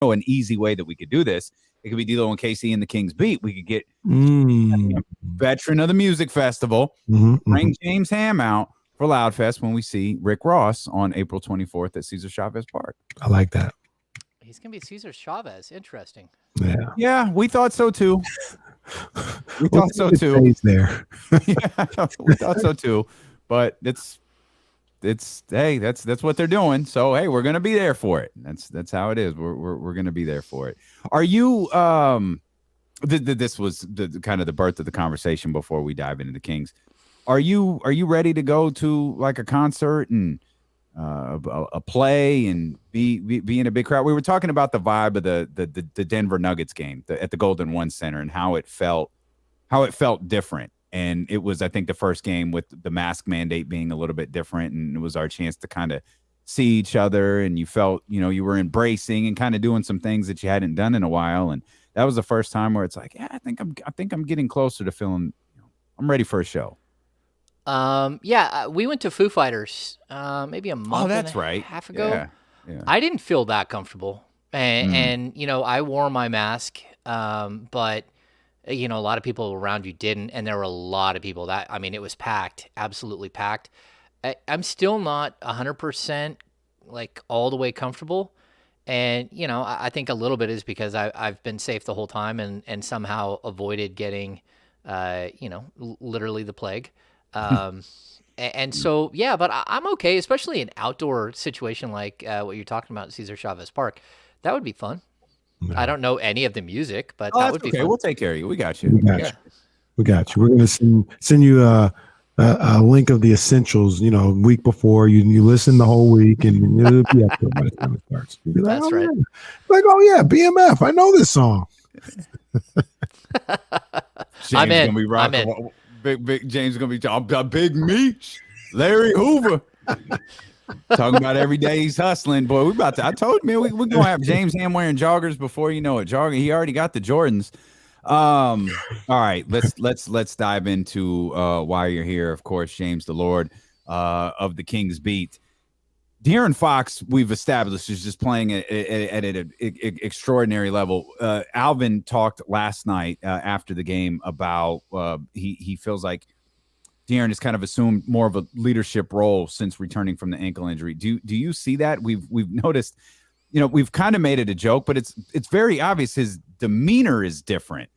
an easy way that we could do this. It could be D'Lo and Casey in the Kings beat. We could get veteran of the music festival, bring James Ham out for Loudfest when we see Rick Ross on April 24th at Cesar Chavez Park. I like that. He's going to be Cesar Chavez. Interesting. Yeah, we thought so too. We thought so too. There. Yeah, we thought so too. But it's hey, that's what they're doing. So hey, we're gonna be there for it. That's how it is. We're gonna be there for it. Are you this was the kind of the birth of the conversation before we dive into the Kings. Are you ready to go to like a concert and a play and be in a big crowd? We were talking about the vibe of the Denver Nuggets game at the Golden One Center and how it felt different. And it was, I think, the first game with the mask mandate being a little bit different, and it was our chance to kind of see each other, and you felt, you were embracing and kind of doing some things that you hadn't done in a while. And that was the first time where it's like, yeah, I think I'm getting closer to feeling, I'm ready for a show. We went to Foo Fighters maybe a month and a half ago. Yeah. I didn't feel that comfortable, and I wore my mask, but a lot of people around you didn't, and there were a lot of people it was packed, absolutely packed. I'm still not 100% like all the way comfortable, and I think a little bit is because I've been safe the whole time and somehow avoided getting literally the plague. And so, yeah, but I'm okay, especially an outdoor situation like what you're talking about at Cesar Chavez Park. That would be fun. No. I don't know any of the music, but that would be fun. We'll take care of you. We got you. We got you. We're going to send you a link of the essentials, week before. You listen the whole week, and you'll be up there by the time it starts. You'll be like, that's right. Yeah. Like, oh, yeah, BMF. I know this song. I'm in. Gonna be rocking. Big James is gonna be talking Big Meech, Larry Hoover, talking about every day he's hustling. Boy, I told you, man, we're gonna have James Ham wearing joggers before you know it. He already got the Jordans. All right, let's dive into why you're here. Of course, James, the Lord of the Kings beat. De'Aaron Fox, we've established, is just playing at an extraordinary level. Alvin talked last night after the game about he feels like De'Aaron has kind of assumed more of a leadership role since returning from the ankle injury. Do you see that? We've noticed, we've kind of made it a joke, but it's very obvious his demeanor is different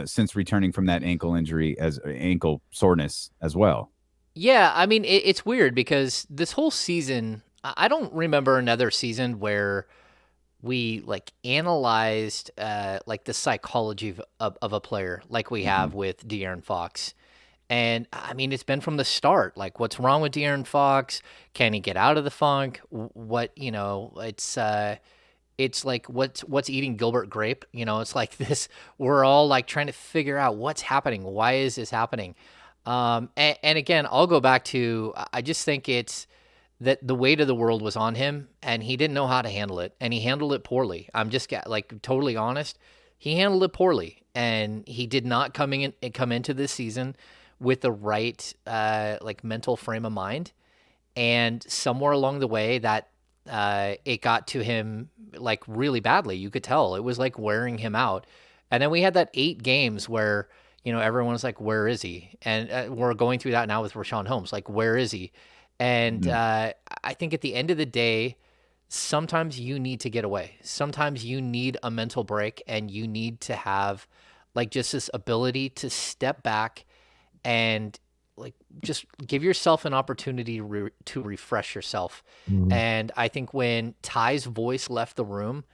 since returning from that ankle injury, as ankle soreness as well. Yeah, I mean, it's weird because this whole season, I don't remember another season where we like analyzed like the psychology of a player like we have with De'Aaron Fox. And I mean, it's been from the start. Like, what's wrong with De'Aaron Fox? Can he get out of the funk? It's like what's eating Gilbert Grape? It's like this. We're all like trying to figure out what's happening. Why is this happening? And again, I'll go back to, I just think it's that the weight of the world was on him and he didn't know how to handle it, and he handled it poorly. I'm just like totally honest. He handled it poorly, and he did not come into this season with the right, like mental frame of mind. And somewhere along the way that, it got to him like really badly. You could tell it was like wearing him out. And then we had that 8 games where, everyone's like, where is he? And we're going through that now with Rashawn Holmes. Like, where is he? And I think at the end of the day, sometimes you need to get away. Sometimes you need a mental break, and you need to have like just this ability to step back and like just give yourself an opportunity to refresh yourself. And I think when Ty's voice left the room,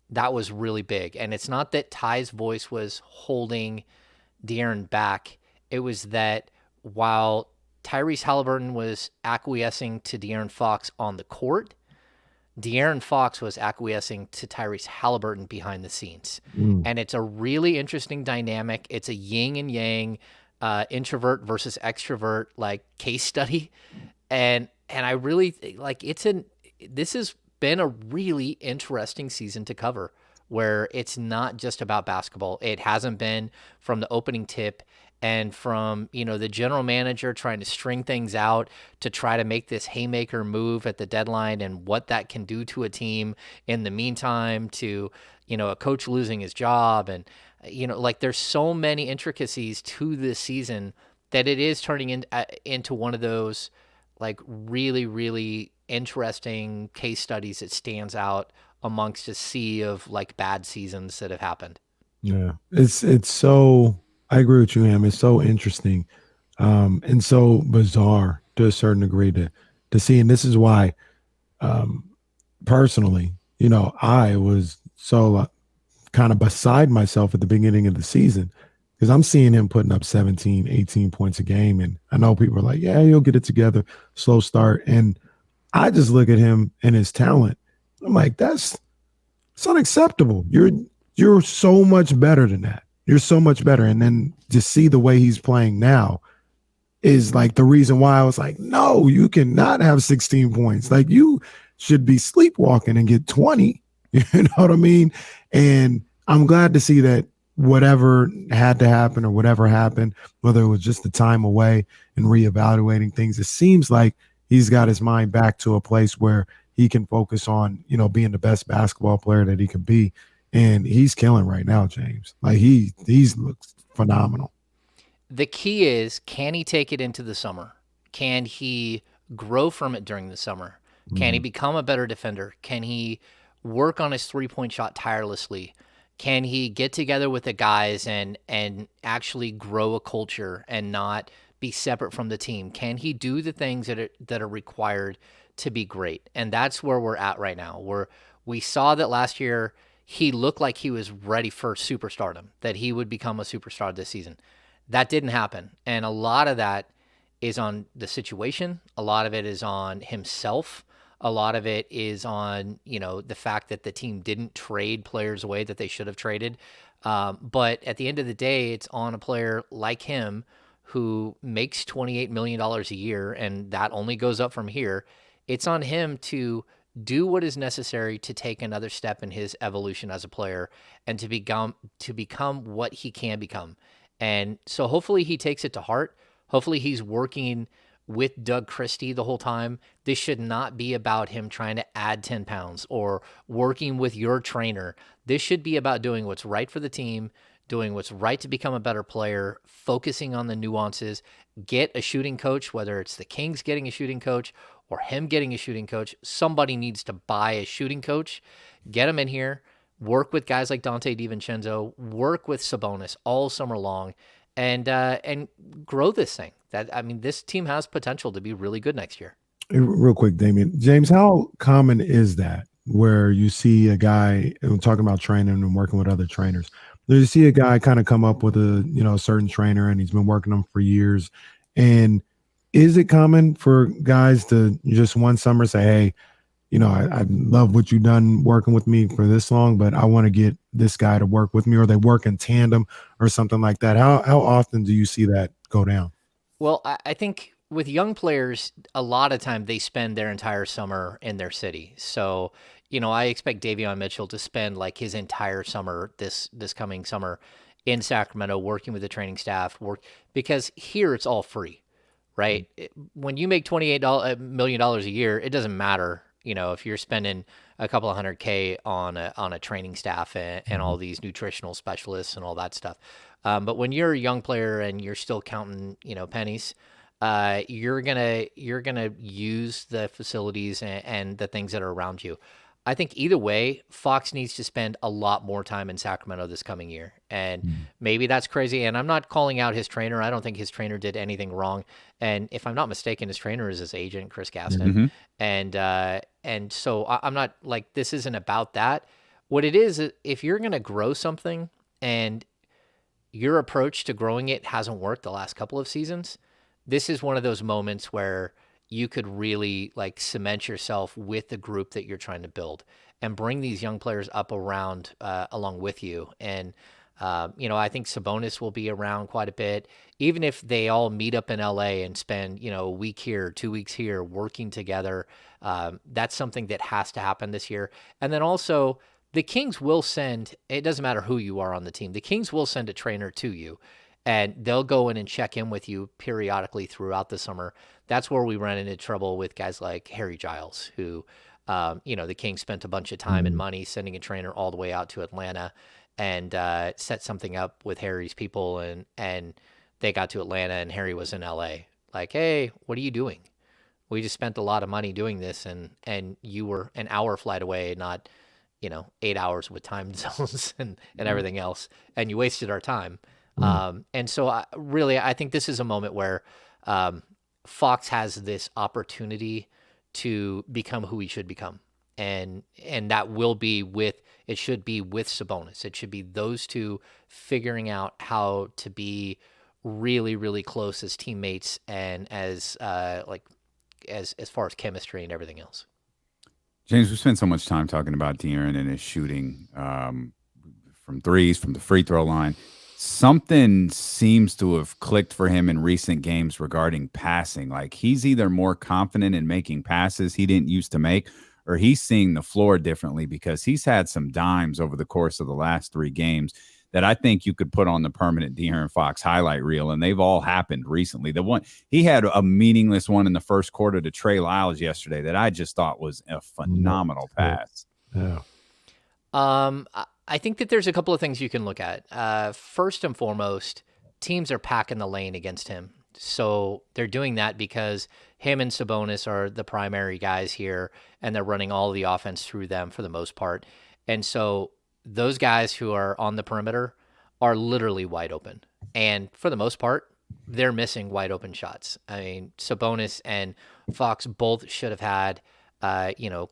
that was really big. And it's not that Ty's voice was holding De'Aaron back. It was that while Tyrese Halliburton was acquiescing to De'Aaron Fox on the court, De'Aaron Fox was acquiescing to Tyrese Halliburton behind the scenes. And it's a really interesting dynamic. It's a yin and yang, introvert versus extrovert, like case study. And I really like this has been a really interesting season to cover, where it's not just about basketball. It hasn't been from the opening tip, and from, the general manager trying to string things out to try to make this haymaker move at the deadline, and what that can do to a team in the meantime, to, a coach losing his job. And, like, there's so many intricacies to this season that it is turning into one of those, like, really, really interesting case studies that stands out amongst a sea of, like, bad seasons that have happened. Yeah, it's so. I agree with you, Ham. It's so interesting, and so bizarre to a certain degree to see. And this is why, um, personally, I was so kind of beside myself at the beginning of the season because I'm seeing him putting up 17, 18 points a game, and I know people are like, "Yeah, he'll get it together, slow start," and I just look at him and his talent. I'm like, it's unacceptable. You're so much better than that. You're so much better. And then to see the way he's playing now is like the reason why I was like, no, you cannot have 16 points. Like, you should be sleepwalking and get 20. You know what I mean? And I'm glad to see that whatever had to happen or whatever happened, whether it was just the time away and reevaluating things, it seems like he's got his mind back to a place where he can focus on, being the best basketball player that he can be. And he's killing right now, James. Like, he's looks phenomenal. The key is, can he take it into the summer? Can he grow from it during the summer? Can he become a better defender? Can he work on his three-point shot tirelessly? Can he get together with the guys and actually grow a culture and not be separate from the team? Can he do the things that are required to be great? And that's where we're at right now. We saw that last year he looked like he was ready for superstardom, that he would become a superstar this season. That didn't happen. And a lot of that is on the situation. A lot of it is on himself. A lot of it is on, the fact that the team didn't trade players away that they should have traded. But at the end of the day, it's on a player like him who makes $28 million a year, and that only goes up from here. It's on him to do what is necessary to take another step in his evolution as a player and to become what he can become. And so hopefully he takes it to heart. Hopefully he's working with Doug Christie the whole time. This should not be about him trying to add 10 pounds or working with your trainer. This should be about doing what's right for the team, doing what's right to become a better player, focusing on the nuances, get a shooting coach, whether it's the Kings getting a shooting coach or him getting a shooting coach. Somebody needs to buy a shooting coach, get him in here, work with guys like Dante DiVincenzo, work with Sabonis all summer long, and grow this thing. This team has potential to be really good next year. Hey, real quick, Damien. James, how common is that where you see a guy talking about training and working with other trainers? Do you see a guy kind of come up with a certain trainer and he's been working them for years? And is it common for guys to just one summer say, hey, I love what you've done working with me for this long, but I want to get this guy to work with me, or they work in tandem or something like that? How often do you see that go down? Well, I think with young players, a lot of time they spend their entire summer in their city. So, I expect Davion Mitchell to spend like his entire summer this coming summer in Sacramento working with the training staff, because here it's all free, right? When you make $28 million a year, it doesn't matter, if you're spending a couple of $100K on a training staff and all these nutritional specialists and all that stuff. But when you're a young player and you're still counting, pennies, you're gonna use the facilities and the things that are around you. I think either way, Fox needs to spend a lot more time in Sacramento this coming year. And maybe that's crazy. And I'm not calling out his trainer. I don't think his trainer did anything wrong. And if I'm not mistaken, his trainer is his agent, Chris Gaston. And so I'm not like, this isn't about that. What it is, if you're going to grow something and your approach to growing it hasn't worked the last couple of seasons, this is one of those moments where you could really like cement yourself with the group that you're trying to build and bring these young players up around along with you. And I think Sabonis will be around quite a bit. Even if they all meet up in LA and spend, a week here, 2 weeks here, working together, that's something that has to happen this year. And then also, the Kings will send, it doesn't matter who you are on the team, the Kings will send a trainer to you, and they'll go in and check in with you periodically throughout the summer. That's where we run into trouble with guys like Harry Giles, who, the Kings spent a bunch of time and money sending a trainer all the way out to Atlanta and set something up with Harry's people, and they got to Atlanta and Harry was in LA. Like, hey, what are you doing? We just spent a lot of money doing this, and you were an hour flight away, not 8 hours with time zones and everything else, and you wasted our time. And so I think this is a moment where Fox has this opportunity to become who he should become. And that will be it should be with Sabonis. It should be those two figuring out how to be really, really close as teammates and as far as chemistry and everything else. James, we spent so much time talking about De'Aaron and his shooting from threes, from the free throw line. Something seems to have clicked for him in recent games regarding passing. Like, he's either more confident in making passes he didn't used to make, or he's seeing the floor differently, because he's had some dimes over the course of the last 3 games that I think you could put on the permanent De'Aaron Fox highlight reel, and they've all happened recently. The one he had a meaningless one in the first quarter to Trey Lyles yesterday that I just thought was a phenomenal pass. Yeah. I think that there's a couple of things you can look at. First and foremost, teams are packing the lane against him. So they're doing that because him and Sabonis are the primary guys here, and they're running all the offense through them for the most part. And so those guys who are on the perimeter are literally wide open. And for the most part, they're missing wide open shots. I mean, Sabonis and Fox both should have had,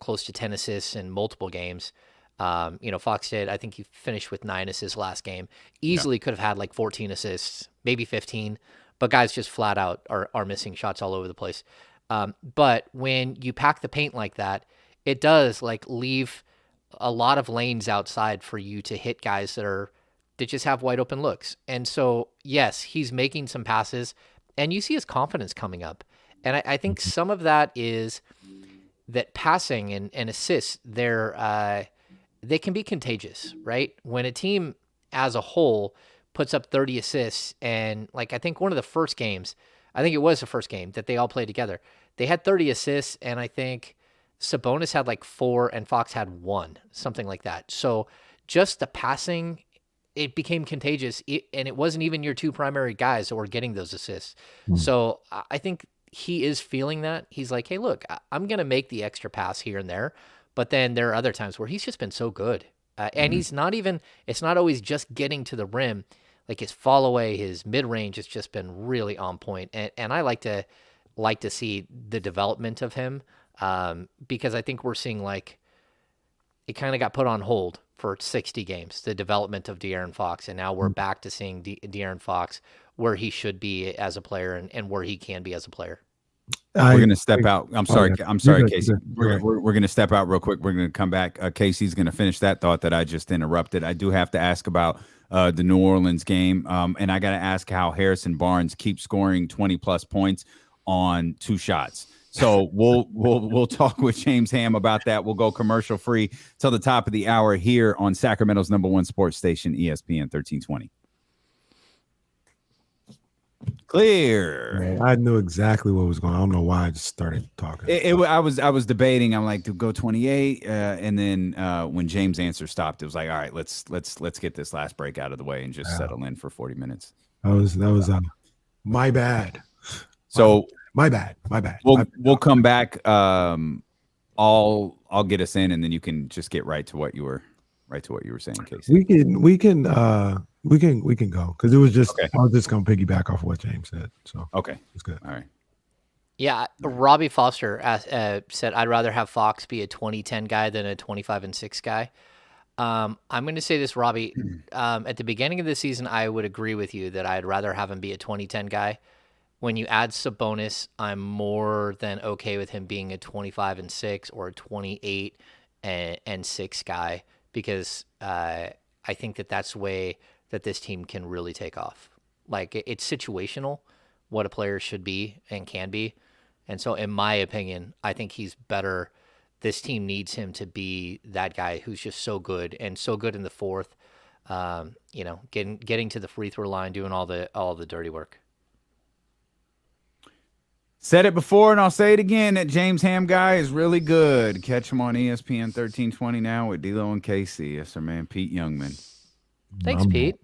close to 10 assists in multiple games. Fox did, I think he finished with 9 assists last game. Easily could have had like 14 assists, maybe 15, but guys just flat out are missing shots all over the place. But when you pack the paint like that, it does leave a lot of lanes outside for you to hit guys that just have wide open looks. And so, yes, he's making some passes, and you see his confidence coming up. And I think some of that is that passing and assists, they can be contagious, right? When a team as a whole puts up 30 assists, and I think it was the first game that they all played together, they had 30 assists, and I think Sabonis had 4 and Fox had 1, something like that. So just the passing, it became contagious, and it wasn't even your 2 primary guys that were getting those assists. So I think he is feeling that. He's like, hey, look, I'm going to make the extra pass here and there. But then there are other times where he's just been so good. And it's not always just getting to the rim. His fall away, his mid range has just been really on point. And I like to see the development of him, because I think we're seeing it kind of got put on hold for 60 games, the development of De'Aaron Fox. And now we're back to seeing De'Aaron Fox where he should be as a player and where he can be as a player. We're going to step out. I'm sorry, Casey. We're going to step out real quick. We're going to come back. Casey's going to finish that thought that I just interrupted. I do have to ask about the New Orleans game, and I got to ask how Harrison Barnes keeps scoring 20+ points on 2 shots. So we'll talk with James Ham about that. We'll go commercial free till the top of the hour here on Sacramento's #1 sports station, ESPN 1320. Clear. Man, I knew exactly what was going on. I don't know why I just started talking. I was debating. I'm like, to go 28, and then when James' answer stopped, it was like, all right, let's get this last break out of the way and just settle in for 40 minutes. That was my bad. So my bad. We'll come back. I'll get us in, and then you can just get right to what you were saying, Casey. We can go, because it was just okay. I was just gonna piggyback off what James said. So okay, it's good. All right. Yeah, Robbie Foster said, I'd rather have Fox be a 20-10 guy than a 25-6 guy. I'm going to say this, Robbie. At the beginning of the season, I would agree with you that I'd rather have him be a 20-10 guy. When you add Sabonis, I'm more than okay with him being a 25-6 or a 28-6 guy, because I think that's the way that this team can really take off. Like it's situational, what a player should be and can be. And so, in my opinion, I think he's better. This team needs him to be that guy who's just so good and so good in the fourth. Getting to the free throw line, doing all the dirty work. Said it before and I'll say it again. That James Ham guy is really good. Catch him on ESPN 1320 now with D'Lo and KC. Yes, sir, man. Pete Youngman. Thanks, Pete.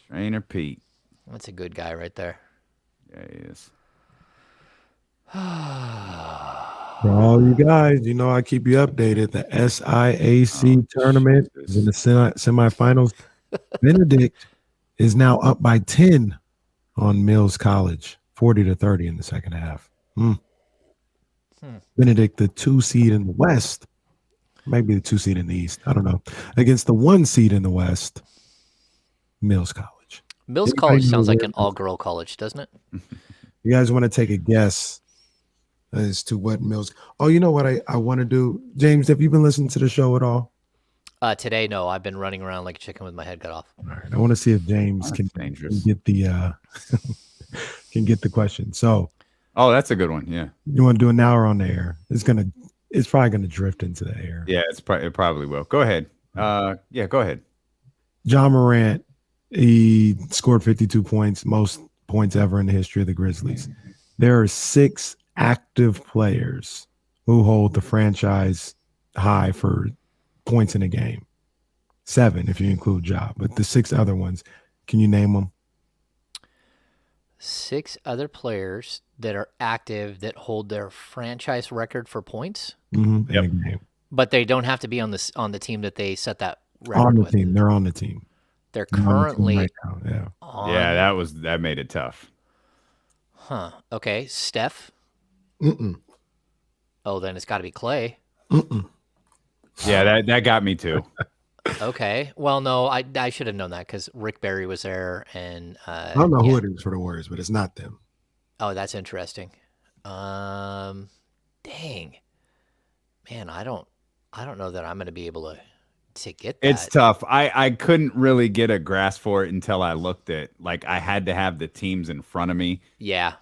Trainer Pete. That's a good guy right there. Yeah, he is. For all you guys, I keep you updated. The SIAC tournament is in the semifinals. Benedict is now up by 10 on Mills College, 40-30 in the second half. Benedict, the 2 seed in the West, maybe the 2 seed in the East, I don't know, against the 1 seed in the West, Mills College. Mills College sounds like an all-girl college, doesn't it? You guys want to take a guess as to what Mills? Oh, you know what I want to do? James, have you been listening to the show at all? Today, no. I've been running around like a chicken with my head cut off. All right. I want to see if James can get the can get the question. So, that's a good one. Yeah. You want to do it now or on the air? It's probably gonna drift into the air. Yeah, it probably will. Go ahead. Go ahead. John Morant, he scored 52 points, most points ever in the history of the Grizzlies. There are 6 active players who hold the franchise high for points in a game. 7 if you include Ja, but the 6 other ones, can you name them? 6 other players that are active that hold their franchise record for points. In a game. But they don't have to be on the team that they set that record on the with. team. They're on the team. They're currently right now. Yeah. That made it tough. Huh. Okay. Steph. Mm-mm. Oh, then it's got to be Clay. Mm-mm. Yeah, that got me too. Okay. Well, no, I should have known that because Rick Barry was there, and I don't know who it is for the Warriors, but it's not them. Oh, that's interesting. Dang, man, I don't know that I'm going to be able to get that. It's tough. I couldn't really get a grasp for it until I looked at, like, I had to have the teams in front of me. Yeah.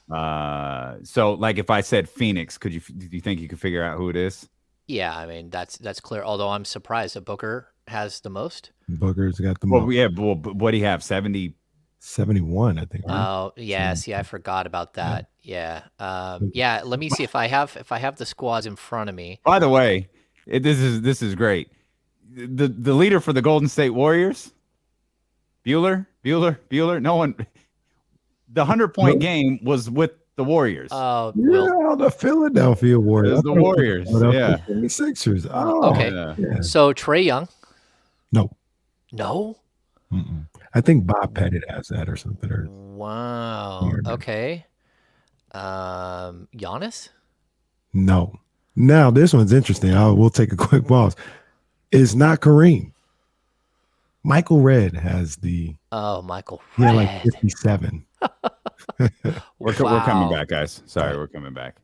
So like if I said Phoenix, do you think you could figure out who it is? Yeah, I mean that's clear. Although I'm surprised that Booker has the most. Booker's got the most. Well, yeah, but what do you have? 70? 71, I think. Right? Oh, yeah. See, I forgot about that. Yeah. Let me see if I have the squads in front of me. By the way, this is great. The leader for the Golden State Warriors, Bueller. No one. The 100-point game was with the Warriors. The Philadelphia Warriors. The Warriors. Yeah. 76ers. Oh, okay. Yeah. So Trae Young. No. Mm-mm. I think Bob Pettit has that or something. Wow. Okay. Giannis? No. Now this one's interesting. We'll take a quick pause. It's not Kareem. Michael Redd has the. Oh, Michael Redd. Yeah, like 57. We're coming back, guys. Sorry, we're coming back.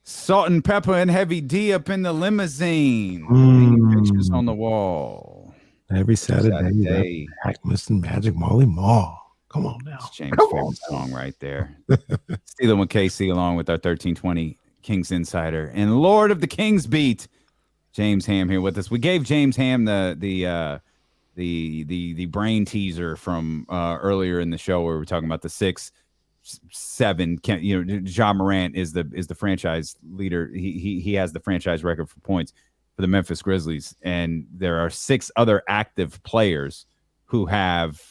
Salt and Pepper and Heavy D up in the limousine. Pictures on the wall. Every Saturday. Mr. Magic Molly Mall. Come on now. It's James' favorite song right there. Stealing with KC along with our 1320 Kings Insider and Lord of the Kings Beat, James Ham here with us. We gave James Ham the brain teaser from earlier in the show where we were talking about the 6, 7. Ja Morant is the franchise leader. He has the franchise record for points for the Memphis Grizzlies, and there are 6 other active players who have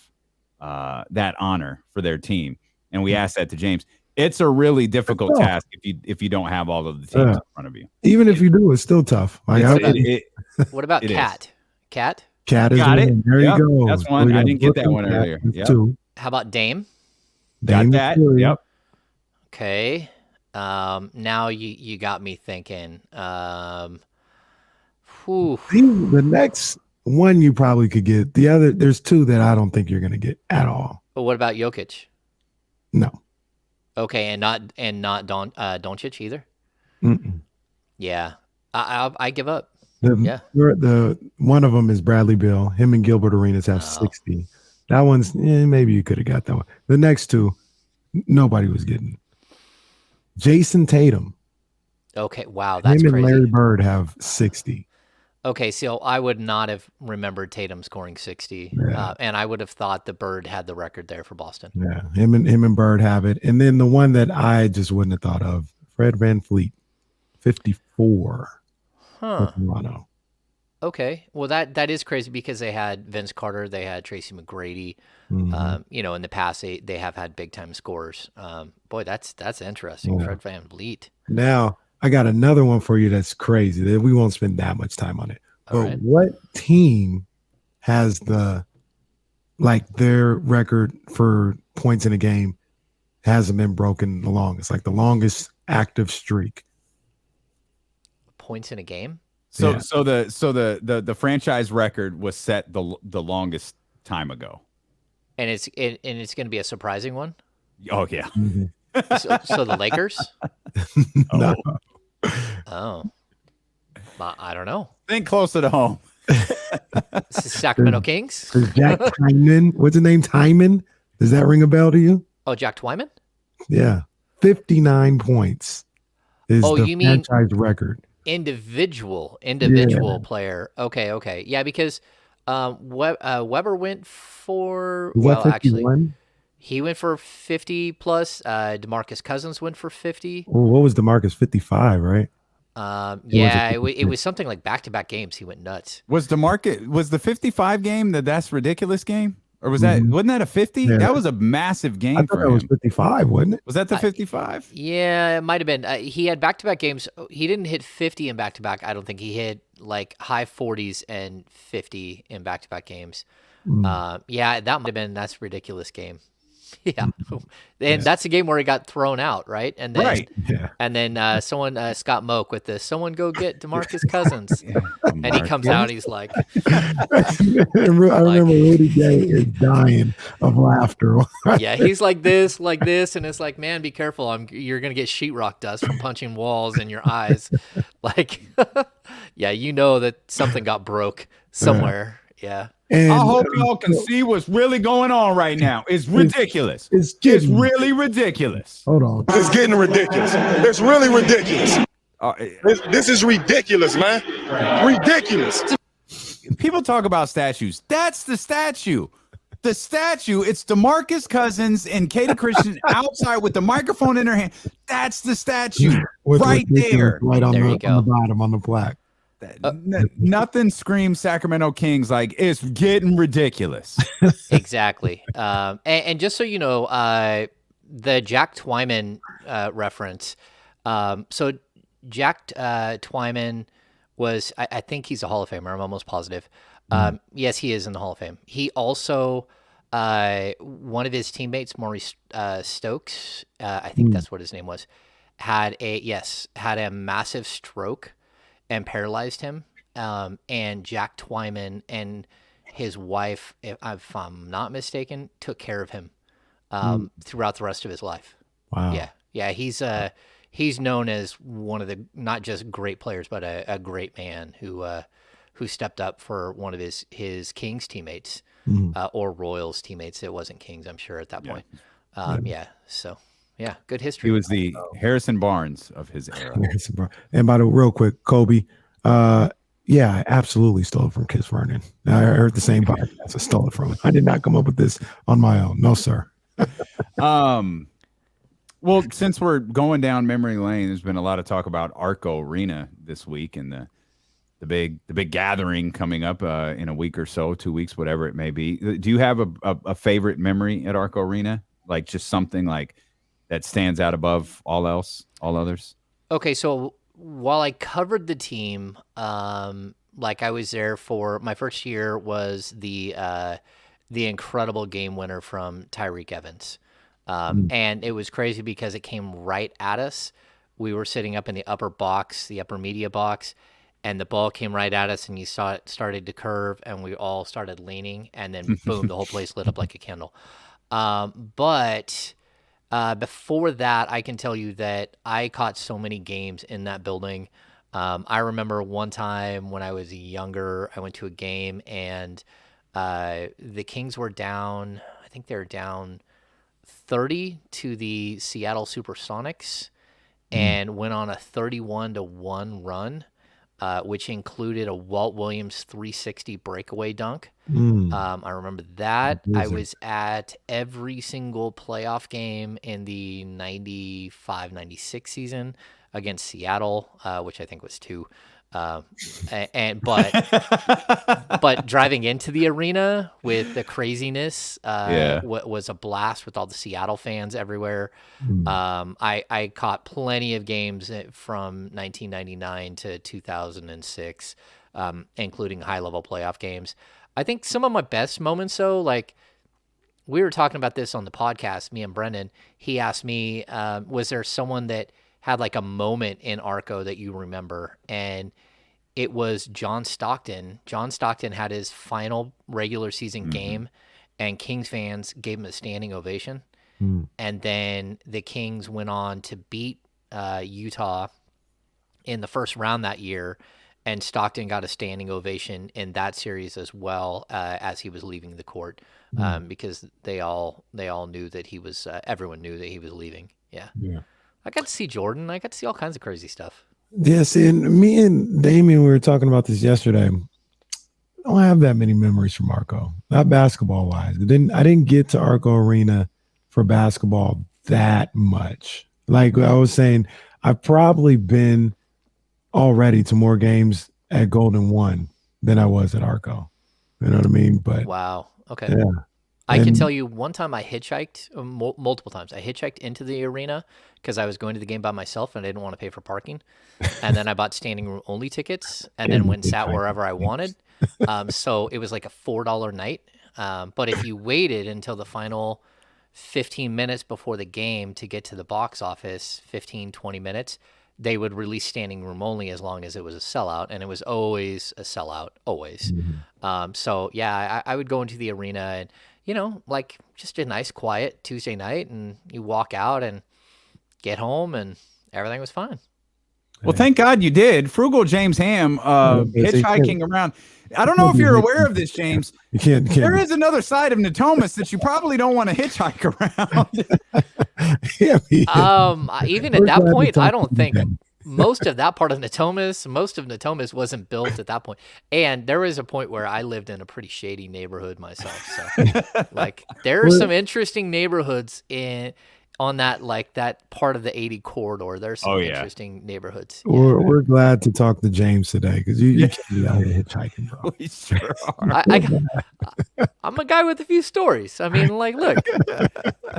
that honor for their team. And we asked that to James. It's a really difficult task if you don't have all of the teams in front of you. Even if you do, it's still tough. What about Cat? Cat is got it. There you go. That's one. I didn't get that one earlier. Yep. 2. How about Dame? Got that. 3. Yep. Okay. Now you got me thinking. The next one you probably could get. The other, there's 2 that I don't think you're going to get at all. But what about Jokic? No. Okay, and not Doncic either. Mm-mm. Yeah, I give up. The, Yeah. the one of them is Bradley Beal. Him and Gilbert Arenas have Oh, 60. That one's maybe you could have got that one. The next two, nobody was getting. Jason Tatum, okay. Wow, that's him and Larry crazy. Bird have 60. Okay, so I would not have remembered Tatum scoring 60, Yeah, and I would have thought the Bird had the record there for Boston. yeah. Him and Bird have it. And then the one that I just wouldn't have thought of, Fred Van Fleet, 54 for Huh. Toronto. Okay. Well, that is crazy because they had Vince Carter, they had Tracy McGrady. Mhm. In the past they have had big time scorers. Boy, that's interesting. Yeah. Fred Van Vliet. Now, I got another one for you that's crazy that we won't spend that much time on it. All But right. what team has their record for points in a game hasn't been broken the longest, like the longest active streak? Points in a game. So Yeah. the franchise record was set the longest time ago. And it's going to be a surprising one. Oh yeah. Mhm. So the Lakers. No. Oh, I don't know. Think closer to home. Sacramento Kings. Is Jack Tyman, what's his name? Tyman? Does that ring a bell to you? Oh, Jack Twyman. Yeah. 59 points is Oh, the you mean franchise record. individual Yeah. player. Okay. Yeah, because Weber went for, Is that well, actually, 51? he went for 50 plus. DeMarcus Cousins went for 50. Well, what was DeMarcus? 55, right? Yeah, it was something like back-to-back games. He went nuts. Was the 55 game that's ridiculous game? Or Mhm. wasn't that a 50? Yeah. That was a massive I game thought for that was him. 55, wasn't it? Was that the 55? Yeah, it might have been. He had back-to-back games. He didn't hit 50 in back-to-back. I don't think he hit like high 40s and 50 in back-to-back games. Yeah, that might have been. That's a ridiculous game. Yeah, and that's the game where he got thrown out, right? And then, Right. Yeah. and then someone, Scott Moak, with this, someone go get DeMarcus Cousins, Yeah. and he comes out. He's like, I remember Rudy Gay is dying of laughter. yeah, he's like this, and it's like, man, be careful. You're gonna get sheetrock dust from punching walls in your eyes. Like, yeah, you know that something got broke somewhere. Yeah. And I hope y'all can see what's really going on right now. It's ridiculous. it's It's getting really ridiculous. hold on. It's getting ridiculous. It's really ridiculous. Uh, This is ridiculous, man. Ridiculous. People talk about statues. That's the statue. The statue, it's DeMarcus Cousins and Katie Christian outside with the microphone in her hand. That's the statue right there. Right on There the, you on go. the bottom on the plaque. Nothing screams Sacramento Kings like it's getting ridiculous. Exactly. And just so you know, the Jack Twyman reference. So Jack Twyman was, I think he's a Hall of Famer. I'm almost positive. Yes, he is in the Hall of Fame. He also, one of his teammates, Maurice Stokes, I think that's what his name was, had a massive stroke and paralyzed him. And Jack Twyman and his wife, if I'm not mistaken, took care of him throughout the rest of his life. Wow. Yeah. He's known as one of the not just great players, but a great man who stepped up for one of his Kings teammates or Royals teammates. It wasn't Kings, I'm sure, at that point. Yeah. So yeah, good history. He was the Harrison Barnes of his era. And by the real quick, Kobe, yeah, I absolutely stole it from Kiss Vernon. I heard the same podcast. I stole it from him. I did not come up with this on my own. No, sir. Well, since we're going down memory lane, there's been a lot of talk about Arco Arena this week and the big gathering coming up in a week or so, 2 weeks, whatever it may be. Do you have a favorite memory at Arco Arena? Like just something like that stands out above all others? Okay, so while I covered the team, like I was there for my first year was the incredible game winner from Tyreek Evans. And it was crazy because it came right at us. We were sitting up in the upper box, the upper media box, and the ball came right at us, and you saw it started to curve, and we all started leaning, and then boom, the whole place lit up like a candle. But Before that, I can tell you that I caught so many games in that building. I remember one time when I was younger, I went to a game and the Kings were down. I think they were down 30 to the Seattle Supersonics and went on a 31-1 run, which included a Walt Williams 360 breakaway dunk. I remember that. I was at every single playoff game in the 95-96 season against Seattle, which I think was 2. But driving into the arena with the craziness was a blast with all the Seattle fans everywhere. I caught plenty of games from 1999 to 2006, including high-level playoff games. I think some of my best moments, though, like we were talking about this on the podcast, me and Brendan, he asked me, was there someone that had like a moment in Arco that you remember? And it was John Stockton. John Stockton had his final regular season game, and Kings fans gave him a standing ovation. And then the Kings went on to beat Utah in the first round that year, and Stockton got a standing ovation in that series as well as he was leaving the court because they all knew that he was everyone knew that he was leaving. Yeah. I got to see Jordan. I got to see all kinds of crazy stuff. Yes, and me and Damien, we were talking about this yesterday. I don't have that many memories from Arco, not basketball wise. I didn't get to Arco Arena for basketball that much. Like I was saying, I've probably been already to more games at Golden One than I was at Arco. You know what I mean? But wow. Okay. yeah. I can tell you one time I hitchhiked, multiple times. I hitchhiked into the arena because I was going to the game by myself and I didn't want to pay for parking. And then I bought standing room only tickets and then went and sat wherever I wanted. So it was like a $4 night. But if you waited until the final 15 minutes before the game to get to the box office, 15, 20 minutes, they would release standing room only as long as it was a sellout. And it was always a sellout, always. So yeah, I would go into the arena and, you know, like just a nice quiet Tuesday night, and you walk out and get home and everything was fine. Well, thank God you did. Frugal James Ham hitchhiking around. I don't know if you're aware of this, James. You can't. There is another side of Natomas that you probably don't want to hitchhike Yeah, even at that point, I don't think most of that part of Natomas wasn't built at that point. And there was a point where I lived in a pretty shady neighborhood myself. So like there are some interesting neighborhoods on that, like that part of the 80 corridor. There's some interesting neighborhoods. We're glad to talk to James today because you can't be out here hitchhiking, bro. We sure are. I'm a guy with a few stories. I mean, like, look,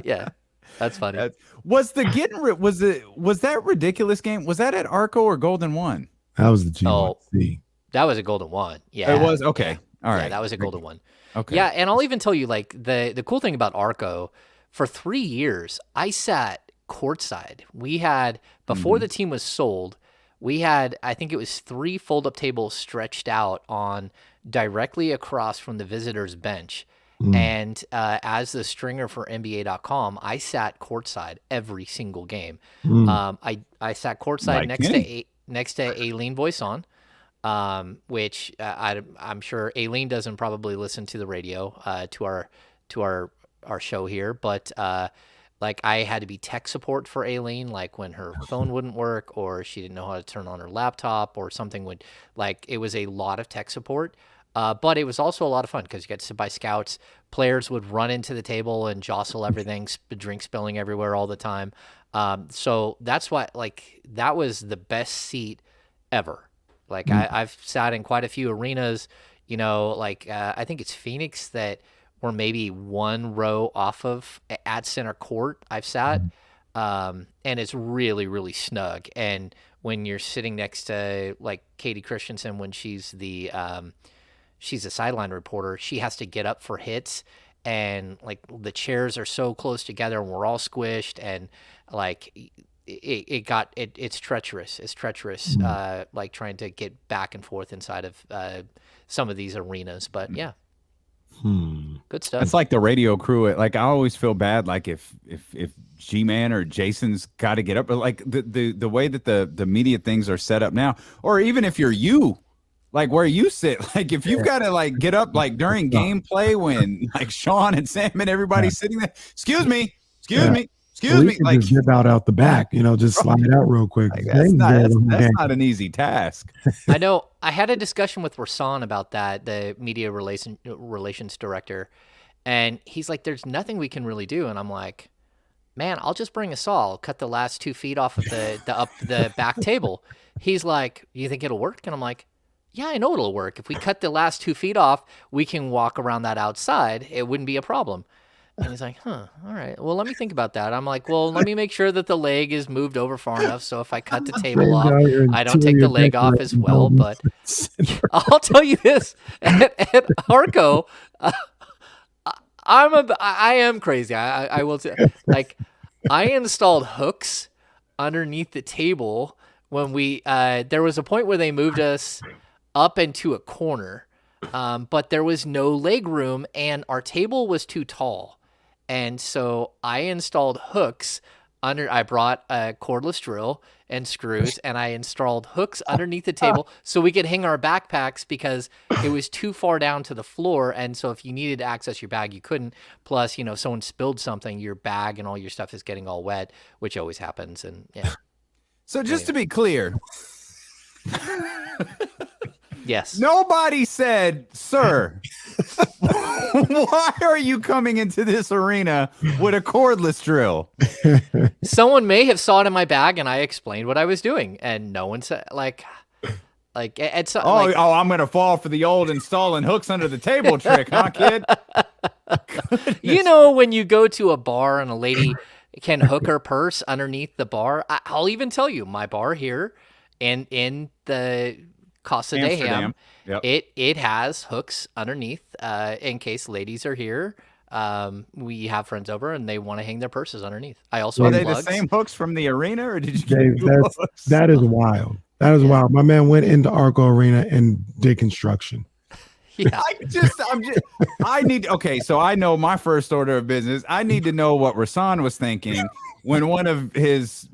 yeah. That's funny. Was that ridiculous game? Was that at Arco or Golden One? That was the G1C. That was a Golden One. Yeah. It was? Okay. All right. Yeah, that was a Golden One. Okay. Yeah, and I'll even tell you, like, the cool thing about Arco, for 3 years, I sat courtside. We had, before the team was sold, we had, I think it was 3 fold-up tables stretched out on directly across from the visitors' bench. And as the stringer for NBA.com, I sat courtside every single game. I sat courtside next to Aileen Voisin, which I'm sure Aileen doesn't probably listen to the radio to our show here, but like I had to be tech support for Aileen, like when her phone wouldn't work or she didn't know how to turn on her laptop or something would, like, it was a lot of tech support. But it was also a lot of fun because you got to sit by scouts. Players would run into the table and jostle everything, drink spilling everywhere all the time. So that's why, like, that was the best seat ever. Like, I've sat in quite a few arenas, you know, like I think it's Phoenix that were maybe one row off of at center court I've sat. And it's really, really snug. And when you're sitting next to, like, Katie Christensen, when she's a sideline reporter, she has to get up for hits, and like the chairs are so close together and we're all squished, and like it's treacherous. It's treacherous, like trying to get back and forth inside of some of these arenas. But yeah. Good stuff. It's like the radio crew. Like I always feel bad. Like if G-Man or Jason's got to get up, but like the way that the media things are set up now, or even if you're like where you sit, like if you've got to like get up like during gameplay when like Sean and Sam and everybody's sitting there, excuse me, like just zip out the back, just slide it out real quick. like, that's not an easy task. I know. I had a discussion with Rasan about that, the media relations director, and he's like, "There's nothing we can really do," and I'm like, "Man, I'll just bring a saw. I'll cut the last 2 feet off of the back table." He's like, "You think it'll work?" And I'm like, "Yeah, I know it'll work. If we cut the last 2 feet off, we can walk around that outside. It wouldn't be a problem." And he's like, "Huh, all right. Well, let me think about that." I'm like, "Well, let me make sure that the leg is moved over far enough so if I cut the table off, I don't take the leg off as well." But I'll tell you this, at Arco, I am crazy. I will say, like, I installed hooks underneath the table when there was a point where they moved us up into a corner, but there was no leg room and our table was too tall. And so I installed hooks I brought a cordless drill and screws and I installed hooks underneath the table so we could hang our backpacks because it was too far down to the floor. And so if you needed to access your bag, you couldn't. Plus, if someone spilled something, your bag and all your stuff is getting all wet, which always happens. And yeah. So just to be clear, yes. Nobody said, "Sir, why are you coming into this arena with a cordless drill?" Someone may have saw it in my bag, and I explained what I was doing, and no one said it's I'm gonna fall for the old installing hooks under the table trick, huh, kid? When you go to a bar and a lady can hook her purse underneath the bar, I'll even tell you my bar here, and in the Casa de Ham, yep. It has hooks underneath in case ladies are here. We have friends over and they want to hang their purses underneath. I also are have they plugs. the same hooks from the arena, or did you? Dave, that is wild. That is wild. My man went into Arco Arena and did construction. Yeah. So I know my first order of business. I need to know what Rasan was thinking when one of his,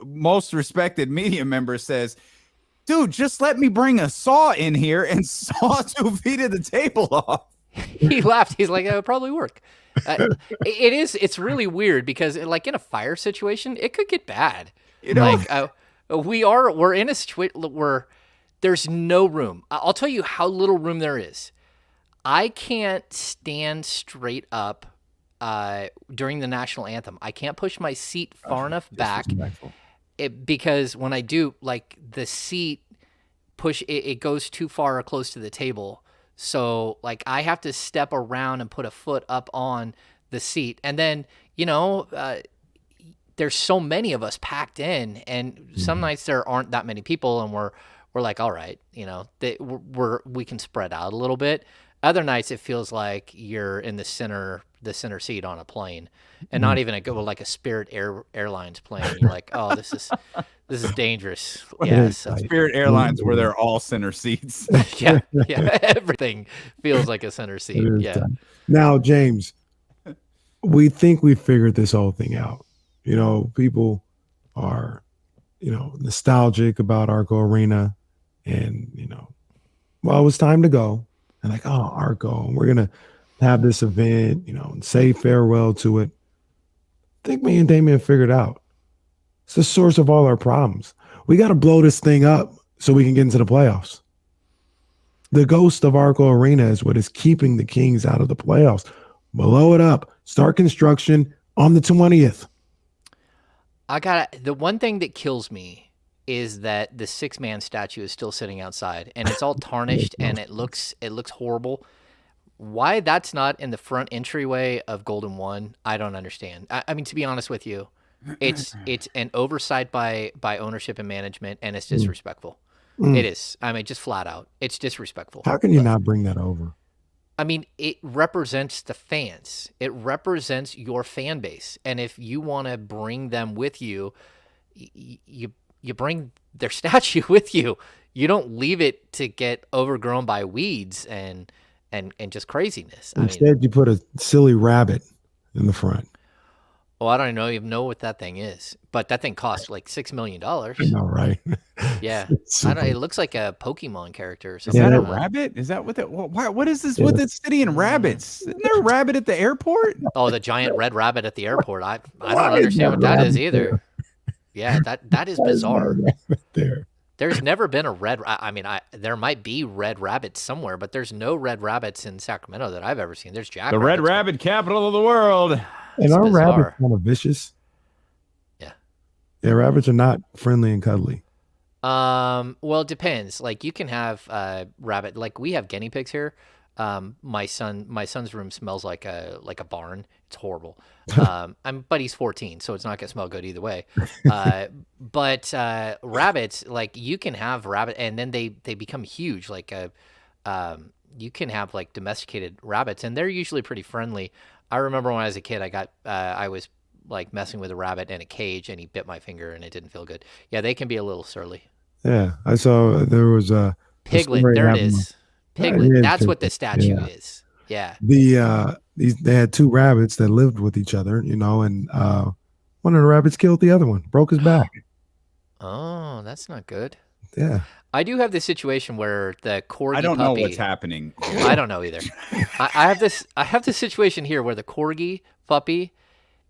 most respected media members says, "Dude, just let me bring a saw in here and saw 2 feet of the table off." He laughed. He's like, "It would probably work." It's really weird because like in a fire situation, it could get bad. We're in a situation where there's no room. I'll tell you how little room there is. I can't stand straight up during the national anthem. I can't push my seat far enough back. Because when I do, like the seat it goes too far or close to the table. So like I have to step around and put a foot up on the seat. And then, there's so many of us packed in and some nights there aren't that many people and we're like, all right, we can spread out a little bit. Other nights it feels like you're in the center seat on a plane, and not even a Spirit Airlines plane. You're like, oh, this is dangerous. Yeah, Spirit Airlines where they're all center seats. yeah, everything feels like a center seat. Yeah. Time. Now, James, we think we figured this whole thing out. People are, nostalgic about Arco Arena, and it was time to go. And like, oh, Arco, and we're gonna have this event, and say farewell to it. I think me and Damien figured out it's the source of all our problems. We got to blow this thing up so we can get into the playoffs. The ghost of Arco Arena is what is keeping the Kings out of the playoffs. Blow it up. Start construction on the 20th. The one thing that kills me is that the 6-man statue is still sitting outside and it's all tarnished and it looks horrible. Why that's not in the front entryway of Golden One, I don't understand. I mean, to be honest with you, it's an oversight by ownership and management, and it's disrespectful. It is. I mean, just flat out, it's disrespectful. How can you not bring that over? I mean, it represents the fans. It represents your fan base, and if you want to bring them with you, you bring their statue with you. You don't leave it to get overgrown by weeds and and just craziness. I mean, Instead, you put a silly rabbit in the front. well, I don't even know what that thing is, but that thing costs like $6 million. I know, right? Yeah, I don't. Super. It looks like a Pokemon character or Is something. that Yeah, a that- rabbit? Is that what that? What is this Yeah. with this city and rabbits? Isn't there a rabbit at the airport? Oh, the giant red rabbit at the airport. I Why don't is understand what that is rabbit either. there? Yeah, that is Why is that bizarre. rabbit there? There's never been a red. I mean, there might be red rabbits somewhere, but there's no red rabbits in Sacramento that I've ever seen. There's The red jackrabbits, but rabbit capital of the world. And it's our bizarre. rabbits kind of vicious. Yeah. Yeah, rabbits are not friendly and cuddly. Well, it depends. Like you can have rabbit. Like we have guinea pigs here. My son's room smells like a barn. It's horrible. But he's 14, so it's not gonna smell good either way. But rabbits, like you can have rabbit, and then they become huge. Like you can have like domesticated rabbits, and they're usually pretty friendly. I remember when I was a kid, I was like messing with a rabbit in a cage, and he bit my finger, and it didn't feel good. Yeah, they can be a little surly. Yeah, I saw there was a Piglet, story there it happening- is. Piglet, Yeah, that's what the Piglet, statue yeah. is. Yeah. They had two rabbits that lived with each other, and one of the rabbits killed the other one, broke his back. Oh, that's not good. Yeah, I do have this situation where the corgi I don't know puppy, what's happening. I don't know either. I have this situation here where the corgi puppy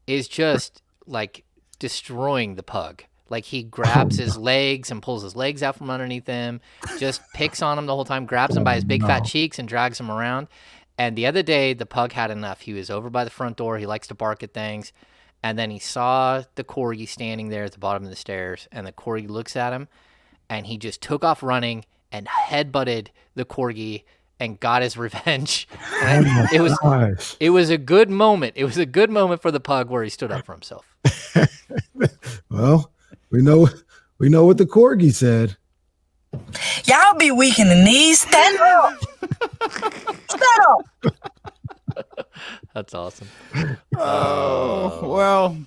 is just like destroying the pug. Like he grabs his legs and pulls his legs out from underneath him, just picks on him the whole time, grabs him by his big fat cheeks and drags him around. And the other day, the pug had enough. He was over by the front door. He likes to bark at things. And then he saw the corgi standing there at the bottom of the stairs. And the corgi looks at him. And he just took off running and headbutted the corgi and got his revenge. And Gosh. it was a good moment. It was a good moment for the pug where he stood up for himself. Well, we know what the corgi said. Y'all be weak in the knees. Stand up. Stand up. That's awesome. Oh, well,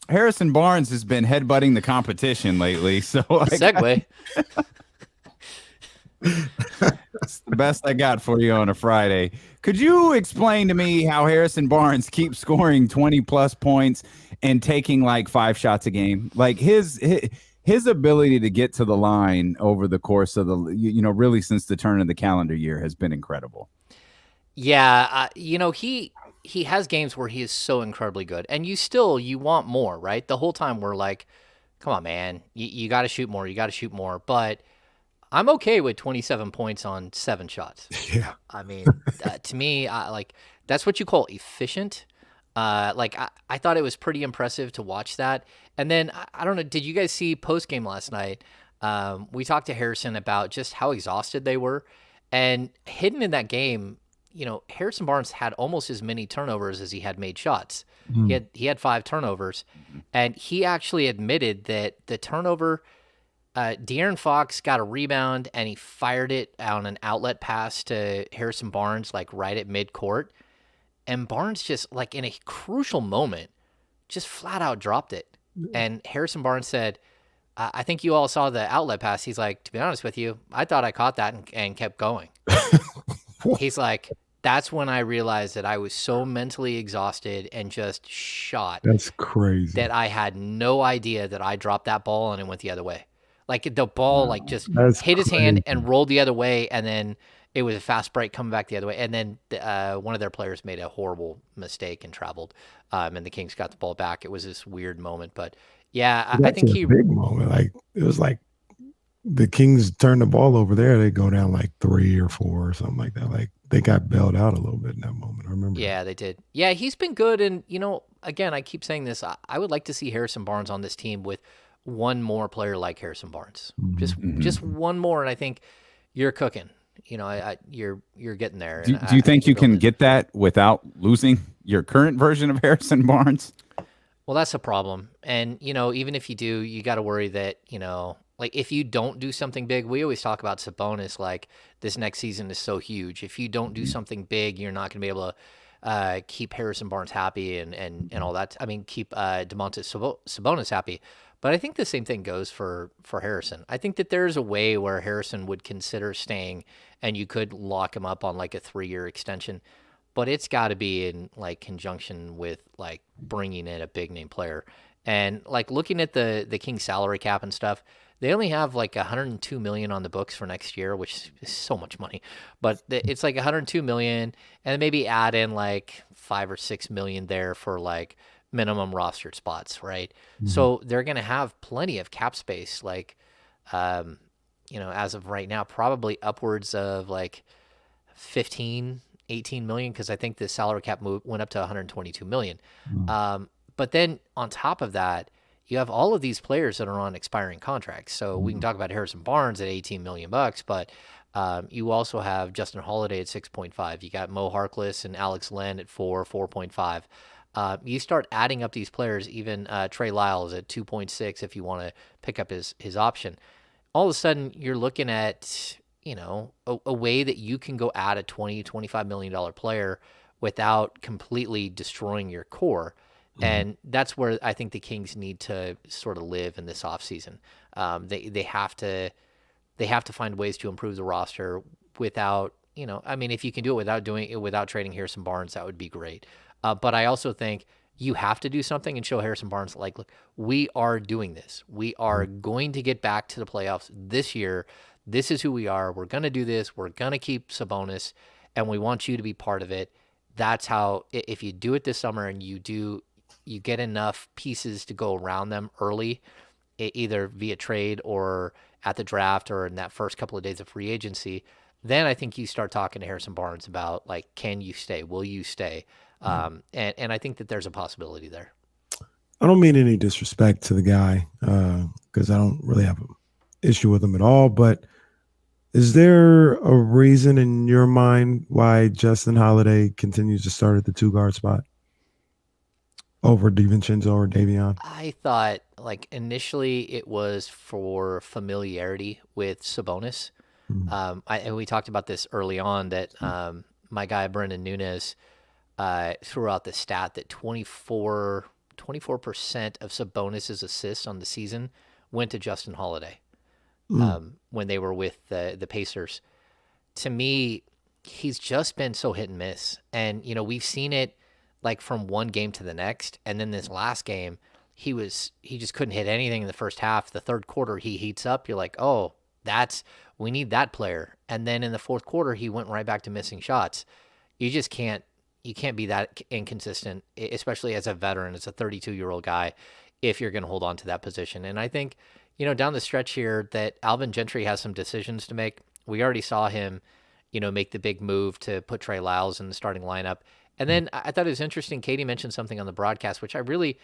Harrison Barnes has been headbutting the competition lately, so Segue. That's the best I got for you on a Friday. Could you explain to me how Harrison Barnes keeps scoring 20 plus points and taking like 5 shots a game? Like his ability to get to the line over the course of the, really since the turn of the calendar year has been incredible. Yeah, he has games where he is so incredibly good, and you want more, right? The whole time we're like, come on, man, you got to shoot more, you got to shoot more. But I'm okay with 27 points on 7 shots. Yeah, I mean, to me, that's what you call efficient. I thought it was pretty impressive to watch that. And then I don't know, did you guys see post game last night? We talked to Harrison about just how exhausted they were, and hidden in that game, Harrison Barnes had almost as many turnovers as he had made shots. He had 5 turnovers, and he actually admitted that the turnover. De'Aaron Fox got a rebound and he fired it on an outlet pass to Harrison Barnes, like right at midcourt. And Barnes just, like in a crucial moment, just flat out dropped it. And Harrison Barnes said, I think you all saw the outlet pass. He's like, to be honest with you, I thought I caught that and kept going. He's like, that's when I realized that I was so mentally exhausted and just shot. that's crazy. That I had no idea that I dropped that ball and it went the other way. Like the ball, just That's hit his hand crazy. and rolled the other way, and then it was a fast break coming back the other way. And then one of their players made a horrible mistake and traveled, and the Kings got the ball back. It was this weird moment, but yeah, I That's think a he. big moment. Like it was like the Kings turned the ball over there. They go down like 3 or 4 or something like that. Like they got bailed out a little bit in that moment. I remember. Yeah, they did. Yeah, he's been good, and again, I keep saying this. I would like to see Harrison Barnes on this team with one more player like Harrison Barnes, just one more, and I think you're cooking. You're getting there. Do you think you can get that without losing your current version of Harrison Barnes? Well, that's a problem, and even if you do, you got to worry that like if you don't do something big, we always talk about Sabonis. Like this next season is so huge. If you don't do something big, you're not going to be able to keep Harrison Barnes happy and all that. I mean, keep Domantas Sabonis happy. But I think the same thing goes for Harrison. I think that there's a way where Harrison would consider staying, and you could lock him up on like a 3-year extension. But it's got to be in like conjunction with like bringing in a big name player. And like looking at the Kings salary cap and stuff, they only have like 102 million on the books for next year, which is so much money. But it's like 102 million, and maybe add in like 5 or 6 million there for like minimum rostered spots, right? So they're gonna have plenty of cap space, like as of right now, probably upwards of like 15, 18 million, because I think the salary cap went up to 122 million. But then on top of that, you have all of these players that are on expiring contracts. So we can talk about Harrison Barnes at 18 million bucks, but you also have Justin Holiday at 6.5. You got Mo Harkless and Alex Len at 4.5. You start adding up these players, even Trey Lyles at 2.6 if you want to pick up his option. All of a sudden, you're looking at a way that you can go add a $20-25 million player without completely destroying your core. And that's where I think the Kings need to sort of live in this offseason. They have to find ways to improve the roster without, if you can do it without trading Harrison Barnes, that would be great. But I also think you have to do something and show Harrison Barnes, like, look, we are doing this. We are going to get back to the playoffs this year. This is who we are. We're going to do this. We're going to keep Sabonis, and we want you to be part of it. That's how, if you do it this summer and you get enough pieces to go around them early, either via trade or at the draft or in that first couple of days of free agency, then I think you start talking to Harrison Barnes about, like, can you stay? Will you stay? And I think that there's a possibility there. I don't mean any disrespect to the guy because I don't really have an issue with him at all, but is there a reason in your mind why Justin Holiday continues to start at the 2-guard spot over DiVincenzo or Davion? I thought, like, initially it was for familiarity with Sabonis. And we talked about this early on that my guy Brendan Nunes threw out the stat that 24% of Sabonis's assists on the season went to Justin Holiday when they were with the Pacers. To me, he's just been so hit and miss. And, we've seen it like from one game to the next. And then this last game, he just couldn't hit anything in the first half. The third quarter, he heats up. You're like, oh, we need that player. And then in the fourth quarter, he went right back to missing shots. You just can't be that inconsistent, especially as a veteran, as a 32-year-old guy, if you're going to hold on to that position. And I think, down the stretch here that Alvin Gentry has some decisions to make. We already saw him, make the big move to put Trey Lyles in the starting lineup. And then I thought it was interesting. Katie mentioned something on the broadcast, which I really,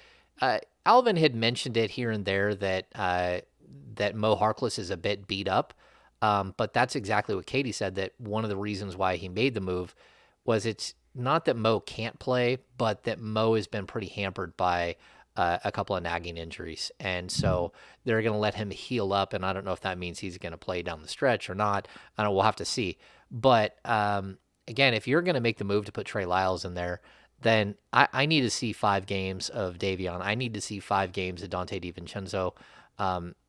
Alvin had mentioned it here and there that Mo Harkless is a bit beat up. But that's exactly what Katie said, that one of the reasons why he made the move was it's not that Mo can't play, but that Mo has been pretty hampered by a couple of nagging injuries. And so they're going to let him heal up. And I don't know if that means he's going to play down the stretch or not. I don't know. We'll have to see. But again, if you're going to make the move to put Trey Lyles in there, then I need to see 5 games of Davion. I need to see 5 games of Dante DiVincenzo.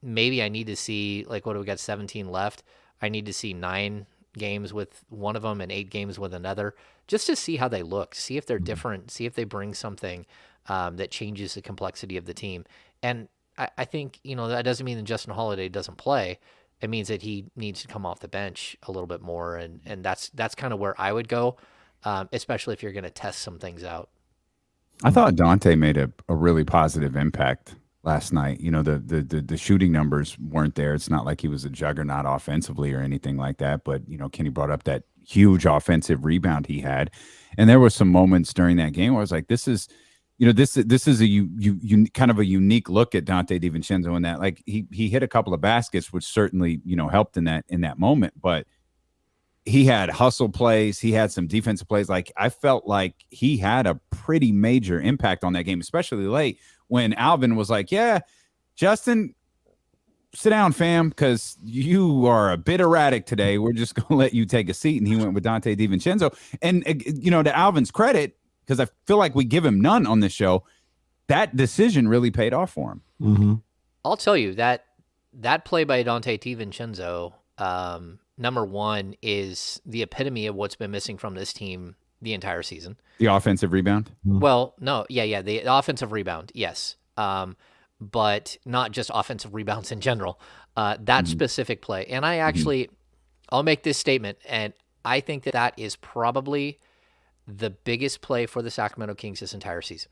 Maybe I need to see, like, what do we got, 17 left? I need to see 9 games with one of them and 8 games with another, just to see how they look, see if they're different, see if they bring something that changes the complexity of the team. And I think, that doesn't mean that Justin Holiday doesn't play. It means that he needs to come off the bench a little bit more. And that's kind of where I would go, especially if you're going to test some things out. I thought Dante made a really positive impact last night. The shooting numbers weren't there. It's not like he was a juggernaut offensively or anything like that. But, Kenny brought up that huge offensive rebound he had. And there were some moments during that game where I was like, this is a kind of a unique look at Dante DiVincenzo in that, like, he hit a couple of baskets, which certainly, helped in that moment. But he had hustle plays. He had some defensive plays. Like, I felt like he had a pretty major impact on that game, especially late when Alvin was like, yeah, Justin, sit down, fam, because you are a bit erratic today. We're just going to let you take a seat. And he went with Dante DiVincenzo. And, to Alvin's credit, because I feel like we give him none on this show, that decision really paid off for him. Mm-hmm. I'll tell you that play by Dante DiVincenzo, number one, is the epitome of what's been missing from this team the entire season. The offensive rebound? Well, no, yeah, the offensive rebound, yes. But not just offensive rebounds in general. That specific play. And I actually, I'll make this statement, and I think that is probably the biggest play for the Sacramento Kings this entire season.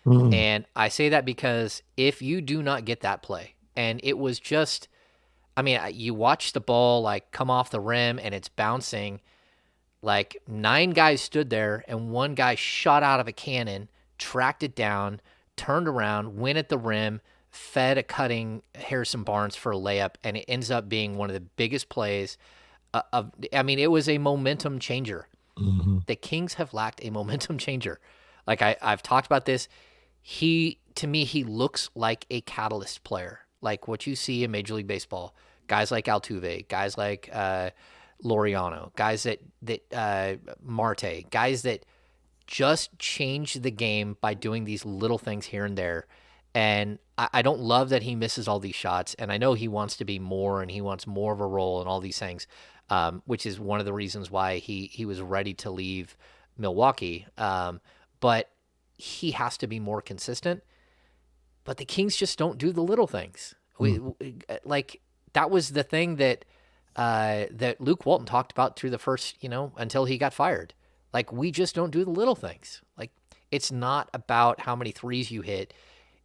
And I say that because if you do not get that play, and it was just, I mean, you watch the ball like come off the rim and it's bouncing, like 9 guys stood there and 1 guy shot out of a cannon, tracked it down, turned around, went at the rim, fed a cutting Harrison Barnes for a layup, and it ends up being one of the biggest plays it was a momentum changer. The Kings have lacked a momentum changer. Like I've talked about this. To me, he looks like a catalyst player, like what you see in Major League Baseball. Guys like Altuve, guys like Laureano, guys that Marte, guys that just change the game by doing these little things here and there. And I don't love that he misses all these shots. And I know he wants to be more and he wants more of a role and all these things, which is one of the reasons why he was ready to leave Milwaukee. But he has to be more consistent. But the Kings just don't do the little things. Like that was the thing that Luke Walton talked about through the first, until he got fired. Like we just don't do the little things. Like it's not about how many threes you hit.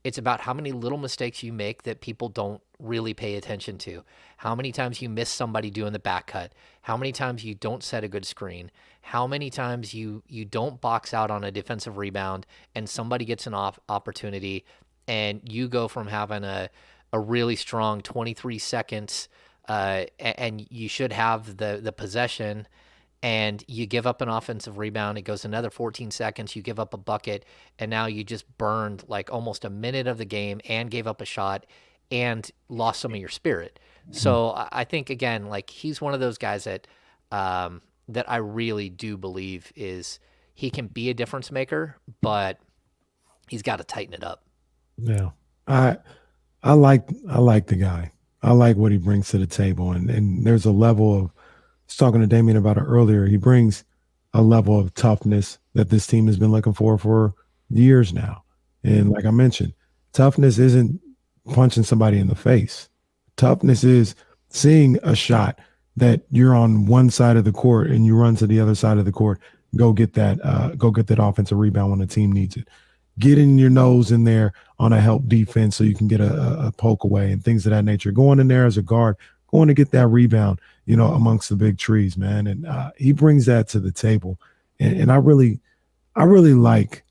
It's about how many little mistakes you make that people don't really pay attention to. How many times you miss somebody doing the back cut. How many times you don't set a good screen. How many times you don't box out on a defensive rebound and somebody gets an opportunity and you go from having a really strong 23 seconds and you should have the possession and you give up an offensive rebound. It goes another 14 seconds. You give up a bucket and now you just burned like almost a minute of the game and gave up a shot and lost some of your spirit. So I think, again, like he's one of those guys that I really do believe he can be a difference maker, but he's got to tighten it up. Yeah. I like the guy. I like what he brings to the table. And there's a level of, I was talking to Damien about it earlier. He brings a level of toughness that this team has been looking for years now. And like I mentioned, toughness isn't punching somebody in the face. Toughness is seeing a shot that you're on one side of the court and you run to the other side of the court, go get that offensive rebound when the team needs it. Getting your nose in there on a help defense so you can get a poke away and things of that nature. Going in there as a guard, going to get that rebound, amongst the big trees, man. And he brings that to the table. And I really like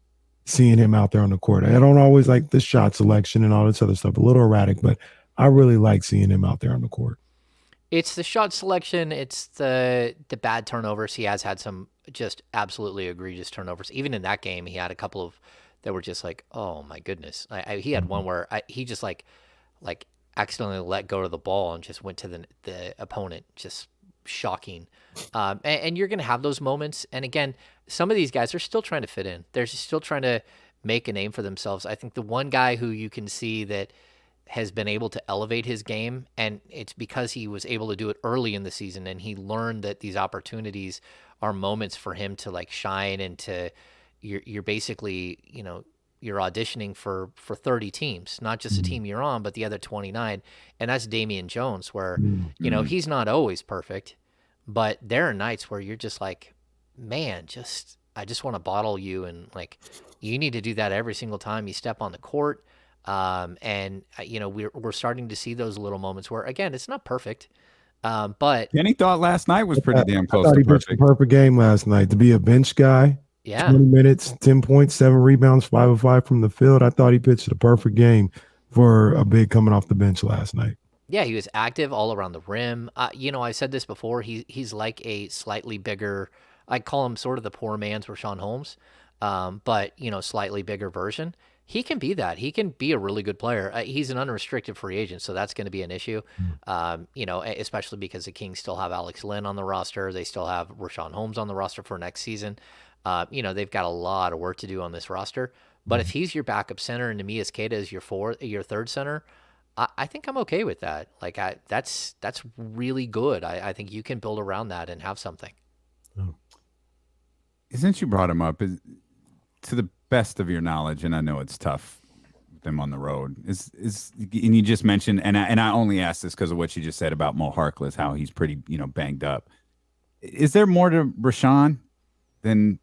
seeing him out there on the court. I don't always like the shot selection and all this other stuff, a little erratic, but I really like seeing him out there on the court. It's the shot selection. It's the bad turnovers. He has had some just absolutely egregious turnovers. Even in that game, he had a couple of that were just like, oh my goodness. He had one where he just like accidentally let go of the ball and just went to the opponent. Just shocking. And you're going to have those moments. And again, some of these guys are still trying to fit in. They're still trying to make a name for themselves. I think the one guy who you can see that has been able to elevate his game, and it's because he was able to do it early in the season, and he learned that these opportunities are moments for him to like shine and to you're basically, you're auditioning for 30 teams, not just the team you're on, but the other 29. And that's Damian Jones, where, he's not always perfect, but there are nights where you're just like, man, I just want to bottle you. And like, you need to do that every single time you step on the court. We're starting to see those little moments where, again, it's not perfect. But Kenny thought last night was pretty damn close I thought to he pitched a perfect game last night to be a bench guy. Yeah. 20 minutes, 10 points, 7 rebounds, 5 of 5 from the field. I thought he pitched a perfect game for a big coming off the bench last night. Yeah, he was active all around the rim. I said this before. He's like a slightly bigger, I call him sort of the poor man's Rashawn Holmes, but, slightly bigger version. He can be that. He can be a really good player. He's an unrestricted free agent, so that's going to be an issue. Especially because the Kings still have Alex Lynn on the roster. They still have Rashawn Holmes on the roster for next season. They've got a lot of work to do on this roster. But if he's your backup center and Nemias Queta is your third center, I think I'm okay with that. Like that's really good. I think you can build around that and have something. Since you brought him up, to the best of your knowledge, and I know it's tough with them on the road, and you just mentioned, and I only asked this because of what you just said about Mo Harkless, how he's pretty banged up. Is there more to Rashawn than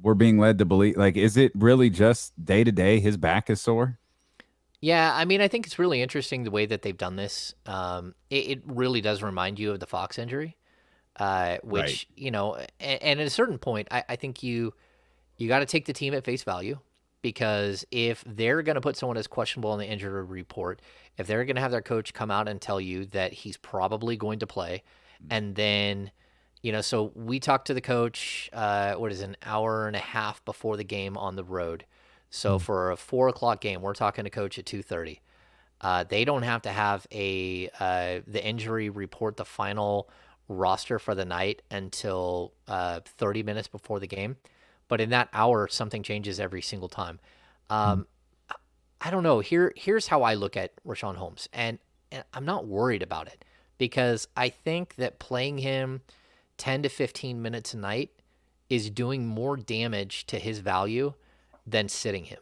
we're being led to believe? Like, is it really just day to day his back is sore? Yeah, I mean, I think it's really interesting the way that they've done this. It really does remind you of the Fox injury, which, Right. And at a certain point, I think you got to take the team at face value, because if they're going to put someone as questionable on the injury report, if they're going to have their coach come out and tell you that he's probably going to play, and then, so we talked to the coach, an hour and a half before the game on the road. So for a 4:00 game, we're talking to coach at 2:30. They don't have to have the injury report, the final roster for the night, until 30 minutes before the game. But in that hour, something changes every single time. I don't know. Here's how I look at Rashawn Holmes, and I'm not worried about it, because I think that playing him 10 to 15 minutes a night is doing more damage to his value than sitting him.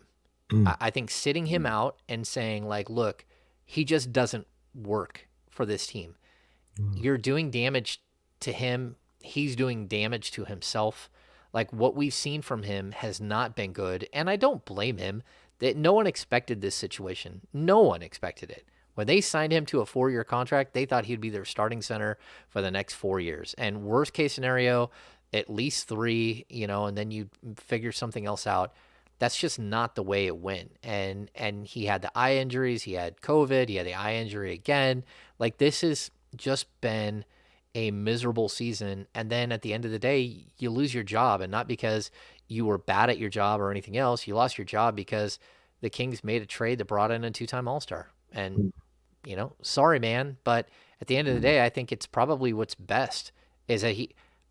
I think sitting him out and saying, like, look, he just doesn't work for this team. You're doing damage to him. He's doing damage to himself. Like, what we've seen from him has not been good, and I don't blame him. That no one expected this situation. No one expected it. When they signed him to a 4-year contract, they thought he'd be their starting center for the next 4 years. And worst case scenario, at least 3, and then you figure something else out. That's just not the way it went. And he had the eye injuries, he had COVID, he had the eye injury again. Like, this has just been a miserable season. And then at the end of the day, you lose your job, and not because you were bad at your job or anything else. You lost your job because the Kings made a trade that brought in a 2-time All-Star. And, sorry, man. But at the end of the day, I think it's probably what's best is that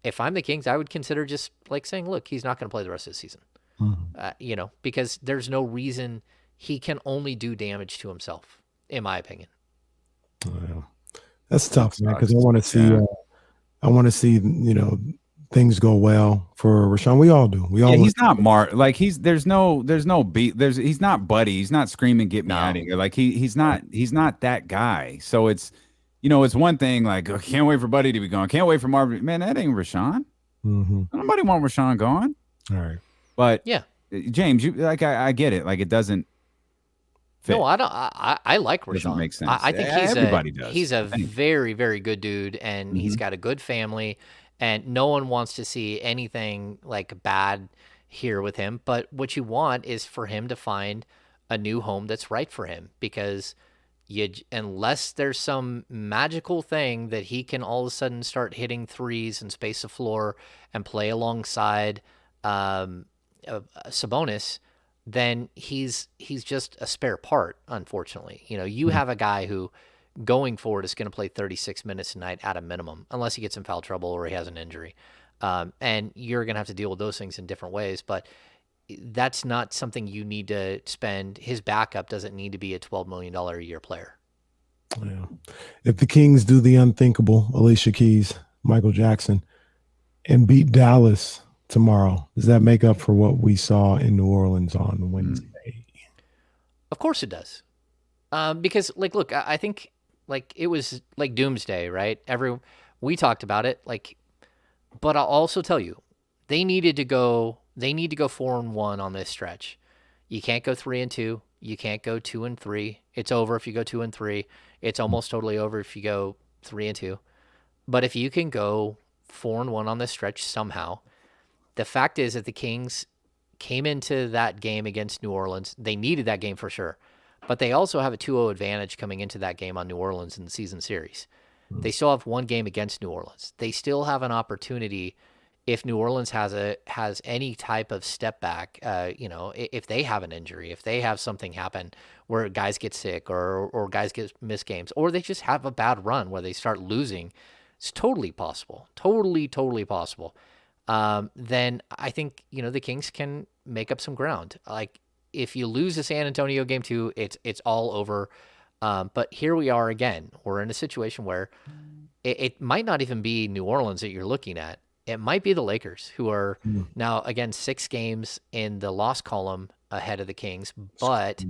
if I'm the Kings, I would consider just like saying, look, he's not going to play the rest of the season. Because there's no reason. He can only do damage to himself, in my opinion. Yeah. That's tough, man, because I want to see, things go well for Rashawn. We all do. He's not like there's no beat. He's not Buddy. He's not screaming, "Get me out of here!" Like he's not that guy. So it's one thing like, oh, can't wait for Buddy to be gone. Can't wait for Marvin. Man, that ain't Rashawn. Nobody want Rashawn gone. All right. But yeah, James, I get it. Like, it doesn't fit. No, I don't. I like Rashawn. Doesn't make sense. I think he's a does. very, very good dude, and he's got a good family, and no one wants to see anything like bad here with him. But what you want is for him to find a new home that's right for him, because unless there's some magical thing that he can all of a sudden start hitting threes and space the floor and play alongside Sabonis, then he's just a spare part, unfortunately. You have a guy who going forward is going to play 36 minutes a night at a minimum, unless he gets in foul trouble or he has an injury. And you're going to have to deal with those things in different ways, but that's not something you need to spend. His backup doesn't need to be a $12 million a year player. Yeah. If the Kings do the unthinkable, Alicia Keys, Michael Jackson, and beat Dallas tomorrow, does that make up for what we saw in New Orleans on Wednesday? Of course it does. Because look, I think it was like doomsday, right? We talked about it, but I'll also tell you, they need to go 4-1 on this stretch. You can't go 3-2. You can't go 2-3. It's over if you go 2-3. It's almost totally over if you go 3-2. But if you can go 4-1 on this stretch somehow, the fact is that the Kings came into that game against New Orleans. They needed that game for sure, but they also have a 2-0 advantage coming into that game on New Orleans in the season series. They still have one game against New Orleans. They still have an opportunity if New Orleans has any type of step back, if they have an injury, if they have something happen where guys get sick or guys get miss games, or they just have a bad run where they start losing, it's totally possible, totally possible. Then I think the Kings can make up some ground. Like if you lose the San Antonio game too, it's all over. But here we are again. We're in a situation where it might not even be New Orleans that you're looking at. It might be the Lakers, who are now, again, 6 games in the loss column ahead of the Kings, but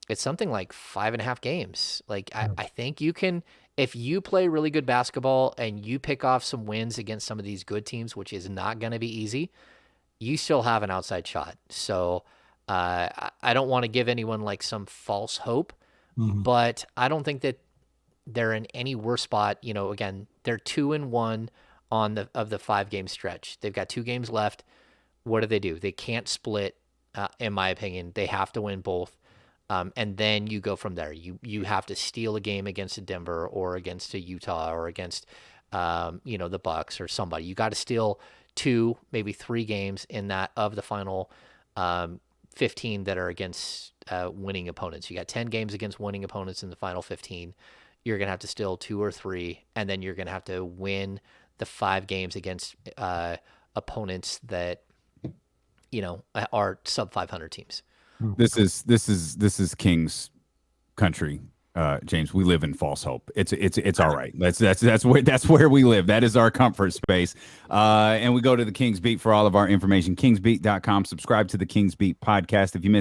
it's something like 5.5 games. Like, I think you can, if you play really good basketball and you pick off some wins against some of these good teams, which is not going to be easy, you still have an outside shot. So I don't want to give anyone like some false hope, but I don't think that they're in any worse spot. Again, they're 2-1 on the 5-game stretch. They've got 2 games left. What do? They can't split, in my opinion. They have to win both. And then you go from there. You have to steal a game against a Denver or against a Utah or against, the Bucks or somebody. You got to steal 2, maybe 3 games in that of the final 15 that are against winning opponents. You got 10 games against winning opponents in the final 15. You're going to have to steal 2 or 3, and then you're going to have to win the 5 games against opponents that are sub 500 teams. This is Kings country, James. We live in false hope. It's all right. That's where we live. That is our comfort space. And we go to the Kings Beat for all of our information. Kingsbeat.com. Subscribe to the Kings Beat podcast. If you miss